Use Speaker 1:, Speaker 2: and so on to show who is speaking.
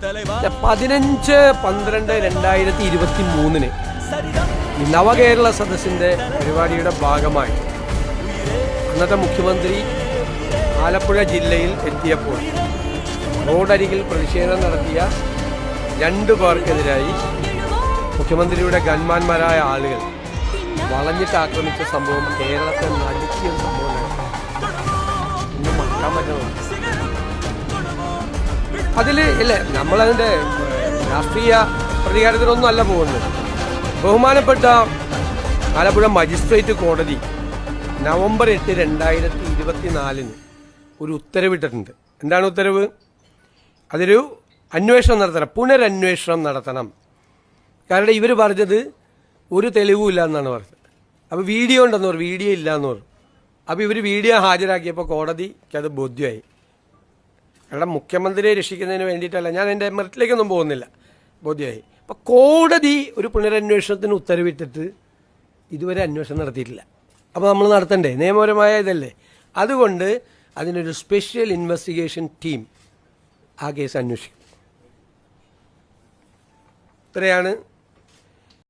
Speaker 1: 15/12/2023 ഈ നവകേരള സദസ്സിൻ്റെ പരിപാടിയുടെ ഭാഗമായി അന്നത്തെ മുഖ്യമന്ത്രി ആലപ്പുഴ ജില്ലയിൽ എത്തിയപ്പോൾ റോഡരികിൽ പ്രതിഷേധം നടത്തിയ 2 പേർക്കെതിരായി മുഖ്യമന്ത്രിയുടെ ഗൺമാന്മാരായ ആളുകൾ വളഞ്ഞിട്ട് ആക്രമിച്ച സംഭവം കേരളത്തെ നടുക്കിയ സംഭവമാണ്. ഒന്നും മറക്കാൻ പറ്റുന്നില്ല. അതിൽ ഇല്ലേ, നമ്മളതിൻ്റെ രാഷ്ട്രീയ പ്രതികാരത്തിനൊന്നും അല്ല പോകുന്നത്. ബഹുമാനപ്പെട്ട ആലപ്പുഴ മജിസ്ട്രേറ്റ് കോടതി നവംബർ 8, 2024 ഒരു ഉത്തരവിട്ടിട്ടുണ്ട്. എന്താണ് ഉത്തരവ്? അതൊരു അന്വേഷണം നടത്തണം, പുനരന്വേഷണം നടത്തണം. കാരണം ഇവർ പറഞ്ഞത് ഒരു തെളിവുമില്ല എന്നാണ് പറഞ്ഞത്. അപ്പോൾ വീഡിയോ ഉണ്ടെന്ന് പറഞ്ഞു, വീഡിയോ ഇല്ല എന്ന് പറഞ്ഞു. അപ്പോൾ ഇവർ വീഡിയോ ഹാജരാക്കിയപ്പോൾ കോടതിക്ക് അത് ബോധ്യമായി. കാരണം മുഖ്യമന്ത്രിയെ രക്ഷിക്കുന്നതിന് വേണ്ടിയിട്ടല്ല, ഞാൻ എൻ്റെ മെറിറ്റിലേക്കൊന്നും പോകുന്നില്ല, ബോധ്യമായി. അപ്പോൾ കോടതി ഒരു പുനരന്വേഷണത്തിന് ഉത്തരവിട്ടിട്ട് ഇതുവരെ അന്വേഷണം നടത്തിയിട്ടില്ല. അപ്പോൾ നമ്മൾ നടത്തണ്ടേ? നിയമപരമായ ഇതല്ലേ. അതുകൊണ്ട് അതിനൊരു സ്പെഷ്യൽ ഇൻവെസ്റ്റിഗേഷൻ ടീം ആ കേസ് അന്വേഷിക്കും. ഇത്രയാണ്